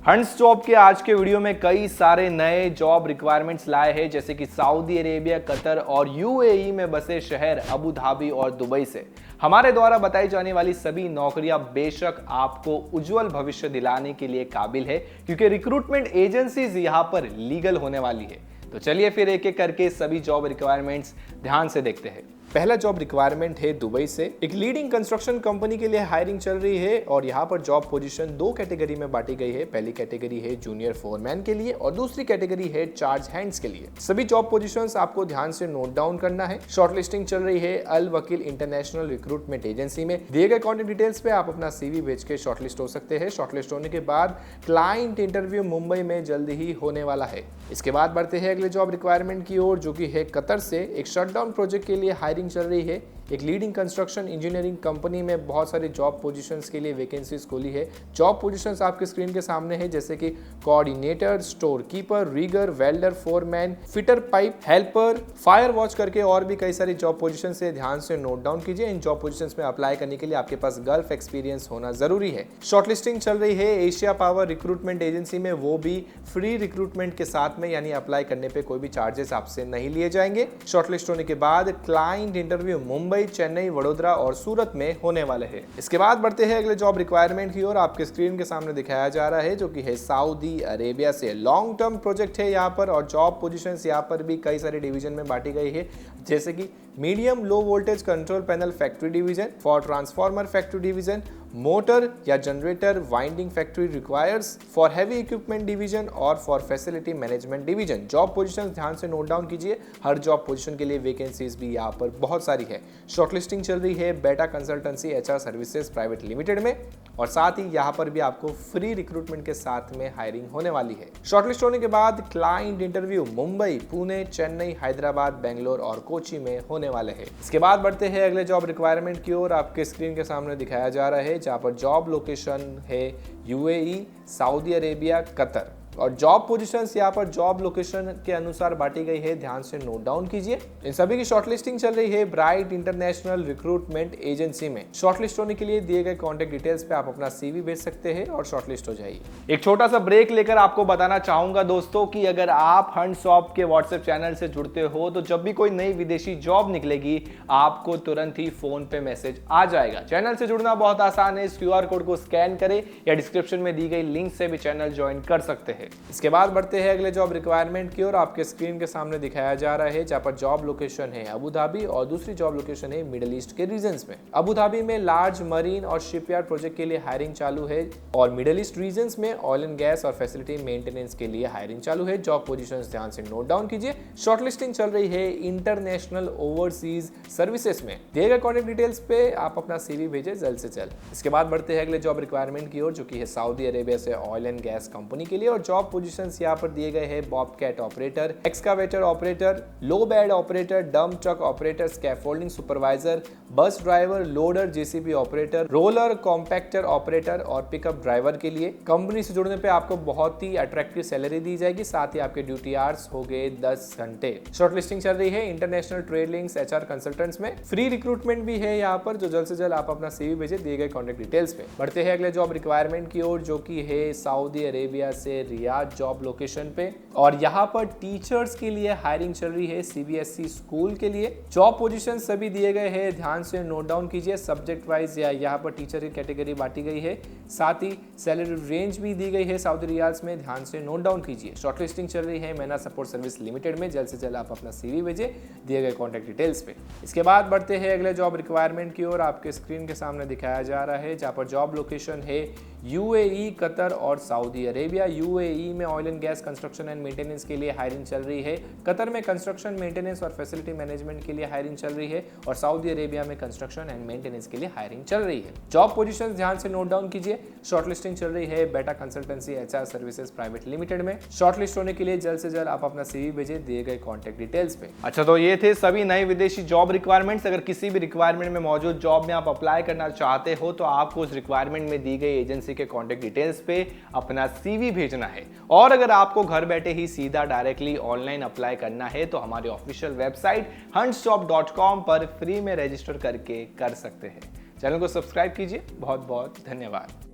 Hunts job के आज के वीडियो में कई सारे नए जॉब रिक्वायरमेंट्स लाए हैं, जैसे कि सऊदी अरेबिया, कतर और यूएई में बसे शहर अबू धाबी और दुबई से हमारे द्वारा बताई जाने वाली सभी नौकरियां बेशक आपको उज्जवल भविष्य दिलाने के लिए काबिल है, क्योंकि रिक्रूटमेंट एजेंसीज यहां पर लीगल होने वाली है। तो चलिए फिर एक एक करके सभी जॉब रिक्वायरमेंट्स ध्यान से देखते हैं। पहला जॉब रिक्वायरमेंट है दुबई से। एक लीडिंग कंस्ट्रक्शन कंपनी के लिए हायरिंग चल रही है और यहाँ पर जॉब पोजीशन दो कैटेगरी में बांटी गई है। पहली कैटेगरी है जूनियर फोरमैन के लिए और दूसरी कैटेगरी है चार्ज हैंड्स के लिए। सभी जॉब पोजीशंस आपको ध्यान से नोट डाउन करना है। शॉर्टलिस्टिंग चल रही है अल वकील इंटरनेशनल रिक्रूटमेंट एजेंसी में। दिए गए कॉन्टेक्ट डिटेल्स पे आप अपना CV भेज के शॉर्टलिस्ट हो सकते हैं। शॉर्टलिस्ट होने के बाद क्लाइंट इंटरव्यू मुंबई में जल्द ही होने वाला है। इसके बाद बढ़ते हैं अगले जॉब रिक्वायरमेंट की ओर, जो कि है कतर से। एक शटडाउन प्रोजेक्ट के लिए हायरिंग चल रही है। एक लीडिंग कंस्ट्रक्शन इंजीनियरिंग कंपनी में बहुत सारी जॉब पोजीशंस के लिए वैकेंसीज खोली है। जॉब पोजीशंस आपके स्क्रीन के सामने है, जैसे कि coordinator, store keeper, rigger, welder, foreman, fitter pipe, helper, fire watch करके और भी कई सारी जॉब पोजीशंस है। ध्यान से नोट डाउन कीजिए। इन जॉब पोजीशंस में अप्लाई करने के लिए आपके पास गल्फ एक्सपीरियंस होना जरूरी है। शॉर्टलिस्टिंग चल रही है एशिया पावर रिक्रूटमेंट एजेंसी में, वो भी फ्री रिक्रूटमेंट के साथ में, यानी अप्लाई करने पे कोई भी चार्जेस आपसे नहीं लिए जाएंगे। शॉर्टलिस्ट होने के बाद क्लाइंट इंटरव्यू मुंबई, चेन्नई, वडोदरा और सूरत में होने वाले हैं। इसके बाद बढ़ते हैं अगले जॉब रिक्वायरमेंट की ओर। आपके स्क्रीन के सामने दिखाया जा रहा है, जो कि है सऊदी अरेबिया से। लॉन्ग टर्म प्रोजेक्ट है यहाँ पर और जॉब पोजीशंस यहाँ पर भी कई सारे डिवीजन में बांटी गई है, जैसे कि medium low voltage control panel factory division, for transformer factory division, motor या generator winding factory requires, for heavy equipment division और for facility management division. Job position ध्यान से नोट डाउन कीजिए। हर जॉब पोजीशन के लिए वैकेंसीज भी यहाँ पर बहुत सारी है। शॉर्टलिस्टिंग चल रही है बेटा consultancy HR services private limited में और साथ ही यहाँ पर भी आपको फ्री रिक्रूटमेंट के साथ में हायरिंग होने वाली है। शॉर्टलिस्ट होने के बाद क्लाइंट इंटरव्यू मुंबई, पुणे, चेन्नई, हैदराबाद, बेंगलोर और कोची में होने वाले हैं। इसके बाद बढ़ते हैं अगले जॉब रिक्वायरमेंट की ओर। आपके स्क्रीन के सामने दिखाया जा रहा है, जहाँ पर जॉब लोकेशन है UAE, सऊदी अरेबिया, कतर और जॉब पोजीशंस यहाँ पर जॉब लोकेशन के अनुसार बांटी गई है। ध्यान से नोट डाउन कीजिए। इन सभी की शॉर्टलिस्टिंग चल रही है ब्राइट इंटरनेशनल रिक्रूटमेंट एजेंसी में। शॉर्टलिस्ट होने के लिए दिए गए कॉन्टेक्ट डिटेल्स पे आप अपना CV भेज सकते हैं और शॉर्टलिस्ट हो जाइए। एक छोटा सा ब्रेक लेकर आपको बताना चाहूंगा दोस्तों कि अगर आप हंट्स जॉब के व्हाट्सएप चैनल से जुड़ते हो तो जब भी कोई नई विदेशी जॉब निकलेगी आपको तुरंत ही फोन पे मैसेज आ जाएगा। चैनल से जुड़ना बहुत आसान है। इस QR कोड को स्कैन करें या डिस्क्रिप्शन में दी गई लिंक से भी चैनल ज्वाइन कर सकते हैं। इसके बाद बढ़ते हैं अगले जॉब रिक्वायरमेंट की ओर। आपके स्क्रीन के सामने दिखाया जा रहा है, जहां पर जॉब लोकेशन है अबू धाबी और दूसरी जॉब लोकेशन है मिडिल ईस्ट के रीजन्स में। अबू धाबी में लार्ज मरीन और शिपयार्ड प्रोजेक्ट के लिए हायरिंग चालू है और मिडिल ईस्ट रीजन्स में ऑयल एंड गैस और फैसिलिटी मेंटेनेंस के लिए हायरिंग चालू है। जॉब पोजीशंस ध्यान से नोट डाउन कीजिए। शॉर्टलिस्टिंग चल रही है इंटरनेशनल ओवरसीज सर्विसेज में। दिए गए कॉन्टेक्ट डिटेल्स पे आप अपना CV भेजे जल्द से जल्द। इसके बाद बढ़ते हैं अगले जॉब रिक्वायरमेंट की ओर, जो कि है सऊदी अरेबिया से ऑयल एंड गैस कंपनी के लिए और जॉब पोजीशंस यहाँ पर दिए गए हैं बॉबकैट ऑपरेटर, एक्सकावेटर ऑपरेटर, लो bed operator, dump truck operator, scaffolding supervisor, bus driver, loader, JCB operator, roller compactor operator और पिकअप ड्राइवर के लिए। कंपनी से जुड़ने पे आपको बहुत ही अट्रैक्टिव सैलरी दी जाएगी। साथ ही आपके ड्यूटी आवर्स हो गए 10 घंटे। शॉर्टलिस्टिंग चल रही है international trade links HR consultants में। फ्री रिक्रूटमेंट भी है यहाँ पर, जो जल्द से जल्द आप अपना CV भेजे दिए गए कॉन्टेक्ट डिटेल्स पे। बढ़ते हैं अगले जॉब रिक्वायरमेंट की ओर, जो कि है सऊदी अरेबिया से रियाद जॉब लोकेशन पे और यहाँ पर टीचर्स के लिए हायरिंग चल रही है CBSE स्कूल के लिए। जॉब पोजीशन सभी दिए गए हैं, ध्यान से नोट डाउन कीजिए। सब्जेक्ट वाइज या यहाँ पर टीचर की कैटेगरी बांटी गई है। साथ ही सैलरी रेंज भी दी गई है सऊदी रियाल्स में, ध्यान से नोट डाउन कीजिए। शॉर्टलिस्टिंग चल रही है मैना सपोर्ट सर्विस लिमिटेड में। जल्द से जल्द आप अपना CV भेजे दिए गए कॉन्टेक्ट डिटेल्स पे। इसके बाद बढ़ते हैं अगले जॉब रिक्वायरमेंट की ओर। आपके स्क्रीन के सामने दिखाया जा रहा है, जहाँ पर जॉब लोकेशन है UAE, कतर और सऊदी अरेबिया। UAE में oil and gas construction and maintenance के लिए हायरिंग चल रही है। कतर में कंस्ट्रक्शन, मेंटेनेंस और फैसिलिटी मैनेजमेंट के लिए हायरिंग चल रही है और सऊदी अरेबिया में कंस्ट्रक्शन एंड मेंटेनेंस के लिए हायरिंग चल रही है। जॉब पोजीशंस ध्यान से नोट डाउन कीजिए। शॉर्टलिस्टिंग चल रही है बेटा consultancy HR services private limited में। शॉर्टलिस्ट होने के लिए जल्द से जल्द आप अपना CV भेजे दिए गए कॉन्टेक्ट डिटेल्स पे। अच्छा, तो ये थे सभी नए विदेशी जॉब रिक्वायरमेंट्स। अगर किसी भी रिक्वायरमेंट में मौजूद जॉब में आप अप्लाई करना चाहते हो तो आपको उस रिक्वायरमेंट में दी गई एजेंसी के कॉन्टेक्ट डिटेल्स पे अपना CV भेजना है। और अगर आपको घर बैठे ही सीधा डायरेक्टली ऑनलाइन अप्लाई करना है तो हमारी ऑफिशियल वेबसाइट huntsjob.com पर फ्री में रजिस्टर करके कर सकते हैं। चैनल को सब्सक्राइब कीजिए। बहुत बहुत धन्यवाद।